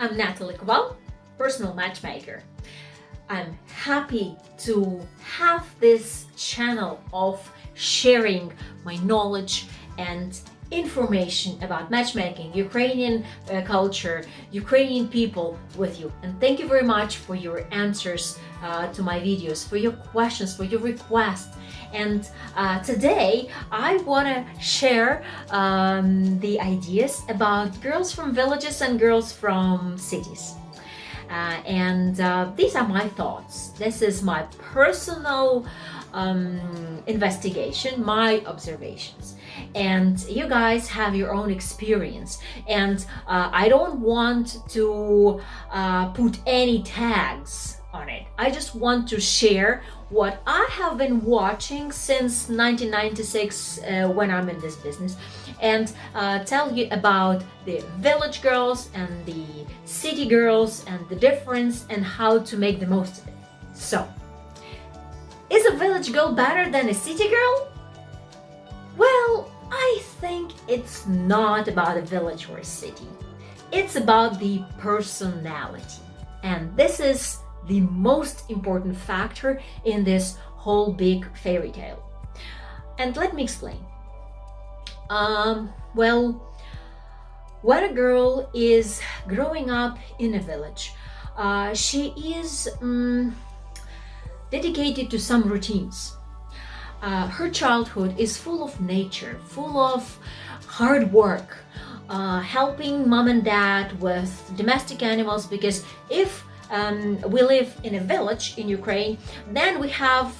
I'm Natalie Koval, personal matchmaker. I'm happy to have this channel of sharing my knowledge and information about matchmaking, Ukrainian culture, Ukrainian people with you. And thank you very much for your answers to my videos, for your questions, for your requests. And today I want to share the ideas about girls from villages and girls from cities. These are my thoughts. This is my personal investigation, my observations. And you guys have your own experience. And I don't want to put any tags on it. I just want to share what I have been watching since 1996 when I'm in this business, and tell you about the village girls and the city girls and the difference and how to make the most of it. So, is a village girl better than a city girl? Well, I think it's not about a village or a city. It's about the personality. And this is the most important factor in this whole big fairy tale. And let me explain. Well, when a girl is growing up in a village, she is dedicated to some routines. Her childhood is full of nature, full of hard work, helping mom and dad with domestic animals, because if we live in a village in Ukraine, then we have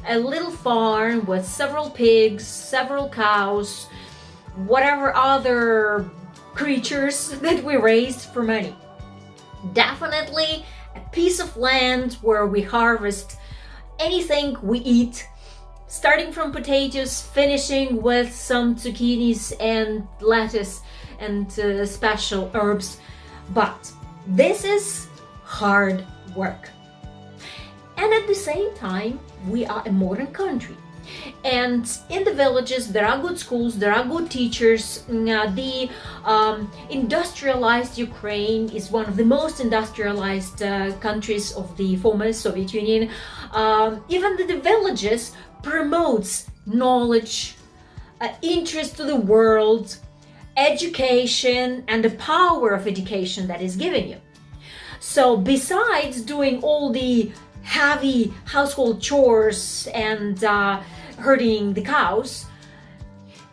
a little farm with several pigs, several cows, whatever other creatures that we raised for money. Definitely a piece of land where we harvest anything we eat, starting from potatoes, finishing with some zucchinis and lettuce and special herbs. But this is hard work. And at the same time, we are a modern country. And in the villages, there are good schools, there are good teachers. The industrialized Ukraine is one of the most industrialized countries of the former Soviet Union. Even the villages promotes knowledge, interest to the world, education, and the power of education that is given you. So besides doing all the heavy household chores and herding the cows,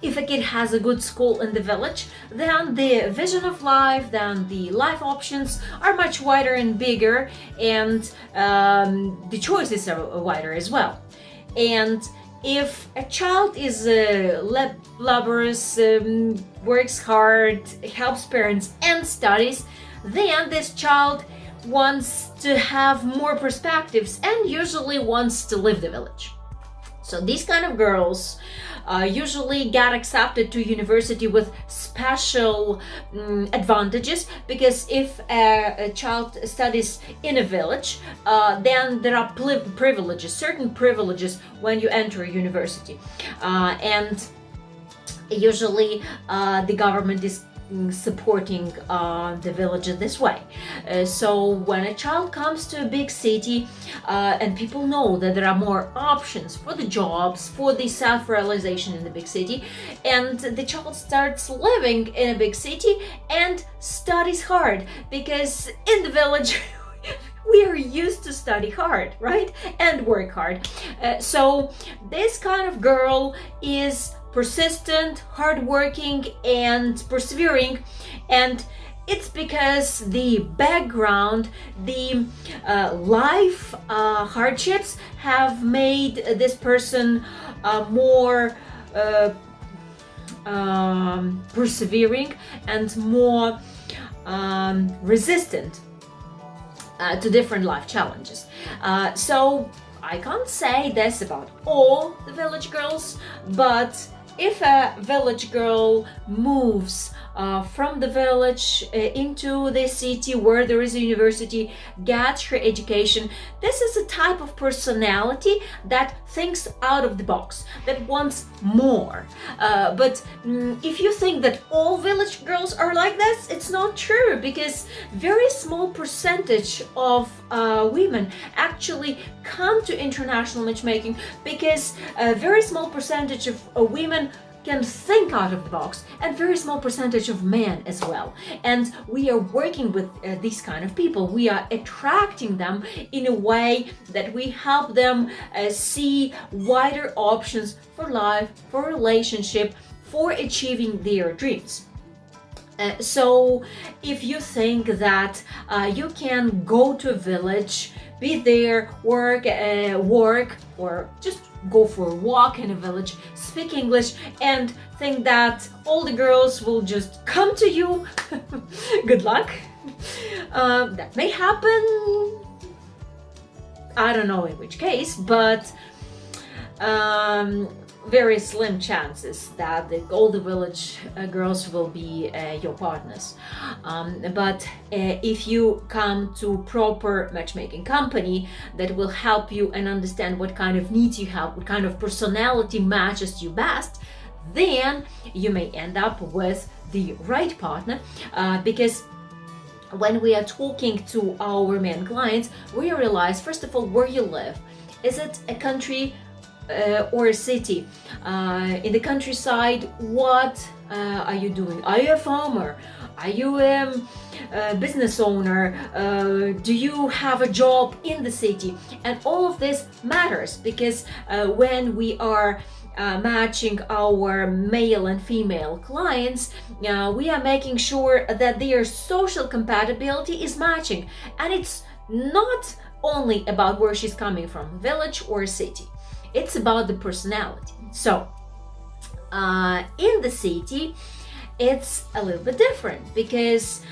if a kid has a good school in the village, then the vision of life, then the life options are much wider and bigger, and the choices are wider as well. And if a child is laborious, works hard, helps parents and studies, then this child wants to have more perspectives and usually wants to leave the village. So these kind of girls usually get accepted to university with special advantages, because if a child studies in a village, then there are privileges, certain privileges when you enter a university. And usually the government is supporting the village in this way. So when a child comes to a big city and people know that there are more options for the jobs, for the self-realization in the big city, and the child starts living in a big city and studies hard, because in the village we are used to study hard, right? And work hard. So this kind of girl is persistent, hardworking, and persevering, and it's because the background, the life hardships have made this person more persevering and more resistant to different life challenges. So I can't say this about all the village girls, but if a village girl moves from the village into the city where there is a university, gets her education. This is a type of personality that thinks out of the box, that wants more. But if you think that all village girls are like this, it's not true, because very small percentage of women actually come to international matchmaking, because a very small percentage of women can think out of the box, and very small percentage of men as well. And we are working with these kind of people. We are attracting them in a way that we help them see wider options for life, for relationship, for achieving their dreams. So if you think that you can go to a village, be there, work, or just go for a walk in a village, speak English, and think that all the girls will just come to you, good luck. That may happen. I don't know in which case, but very slim chances that all the village girls will be your partners. But if you come to proper matchmaking company that will help you and understand what kind of needs you have, what kind of personality matches you best, then you may end up with the right partner, because when we are talking to our men clients, we realize, first of all, where you live. Is it a country or a city? In the countryside, what are you doing? Are you a farmer? Are you a business owner? Do you have a job in the city? And all of this matters, because when we are matching our male and female clients, we are making sure that their social compatibility is matching. And it's not only about where she's coming from, village or city. It's about the personality. So in the city, it's a little bit different, because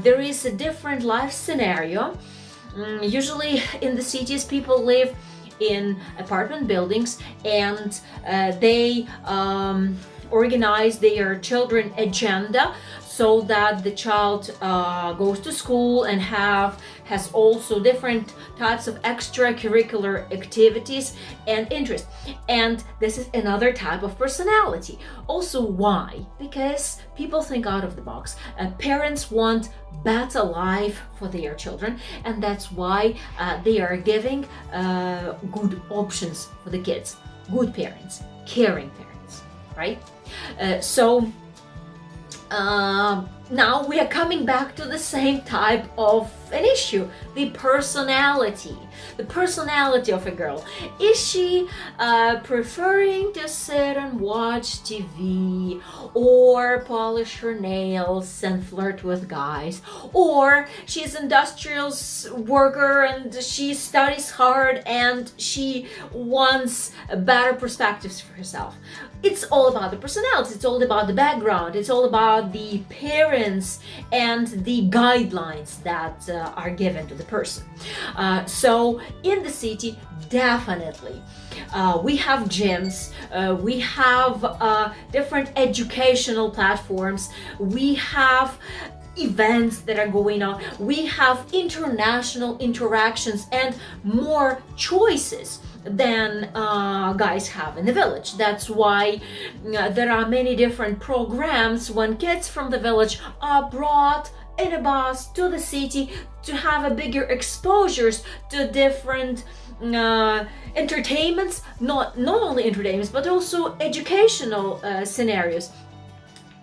there is a different life scenario. Usually in the cities, people live in apartment buildings, and they organize their children agenda so that the child goes to school and has also different types of extracurricular activities and interests. And this is another type of personality. Also, why? Because people think out of the box. Parents want better life for their children, and that's why they are giving good options for the kids. Good parents, caring parents, right? So now we are coming back to the same type of an issue, the personality of a girl. Is she preferring to sit and watch TV, or polish her nails and flirt with guys, or she's an industrial worker and she studies hard and she wants better perspectives for herself? It's all about the personality, it's all about the background, it's all about the parents and the guidelines that are given to the person. So in the city, definitely we have gyms, we have different educational platforms, we have events that are going on, we have international interactions and more choices than guys have in the village. That's why there are many different programs when kids from the village are brought in a bus to the city to have a bigger exposures to different entertainments, not only entertainments but also educational scenarios.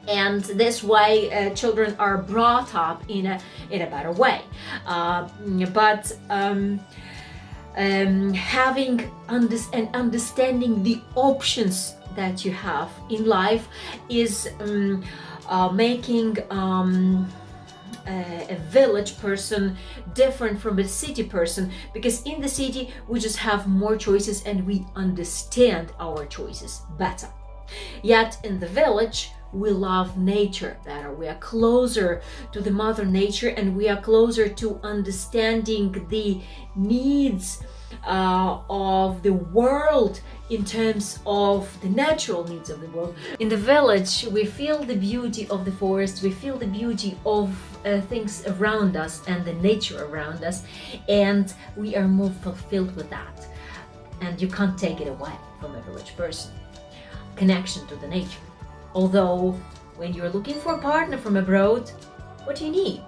And this way children are brought up in a better way. Having and understanding the options that you have in life is making a village person different from a city person, because in the city we just have more choices and we understand our choices better. Yet in the village we love nature better. We are closer to the mother nature, and we are closer to understanding the needs of the world in terms of the natural needs of the world. In the village, we feel the beauty of the forest, we feel the beauty of things around us and the nature around us, and we are more fulfilled with that. And you can't take it away from a village person. Connection to the nature. Although, when you're looking for a partner from abroad, what do you need?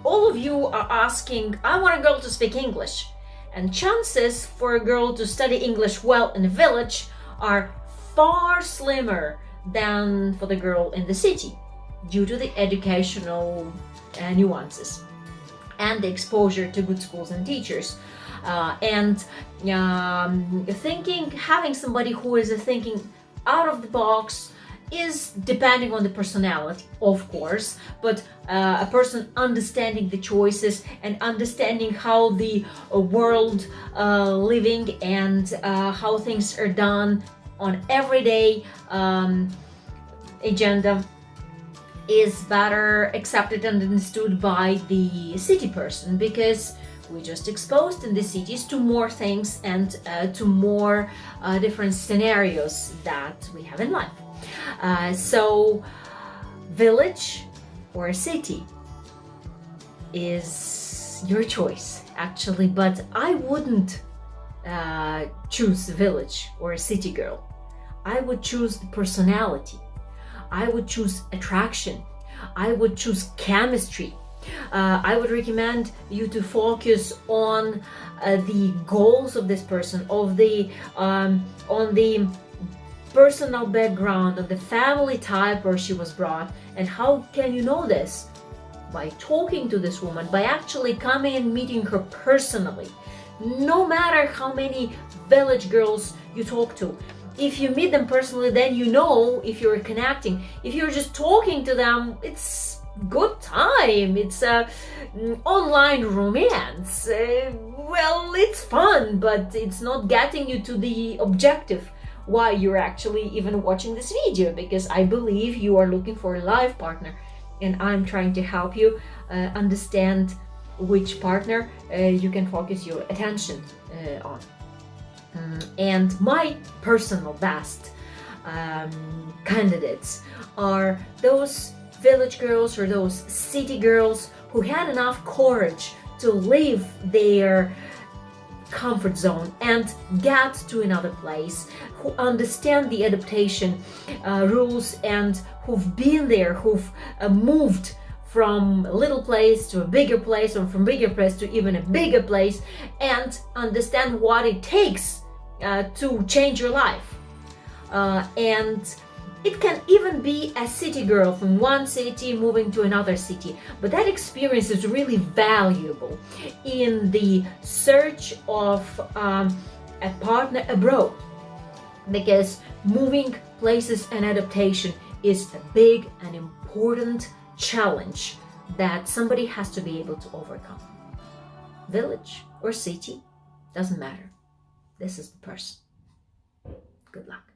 All of you are asking, I want a girl to speak English. And chances for a girl to study English well in the village are far slimmer than for the girl in the city, due to the educational nuances and the exposure to good schools and teachers. Having somebody who is thinking out of the box is depending on the personality, of course, but a person understanding the choices and understanding how the world living and how things are done on everyday agenda is better accepted and understood by the city person, because we're just exposed in the cities to more things and to more different scenarios that we have in life. So village or city is your choice, actually, but I wouldn't choose village or a city girl. I would choose the personality. I would choose attraction. I would choose chemistry. I would recommend you to focus on the goals of this person, on the personal background, on the family type where she was brought. And how can you know this? By talking to this woman, by actually coming and meeting her personally. No matter how many village girls you talk to, if you meet them personally, then you know if you're connecting. If you're just talking to them, it's good time, it's a online romance. Well, it's fun, but it's not getting you to the objective why you're actually even watching this video, because I believe you are looking for a life partner, and I'm trying to help you understand which partner you can focus your attention on. And my personal best candidates are those village girls or those city girls who had enough courage to leave their comfort zone and get to another place, who understand the adaptation rules, and who've been there, who've moved from a little place to a bigger place, or from bigger place to even a bigger place, and understand what it takes to change your life. And it can even be a city girl from one city moving to another city, but that experience is really valuable in the search of a partner abroad, because moving places and adaptation is a big and important challenge that somebody has to be able to overcome. Village or city, doesn't matter. This is the person. Good luck.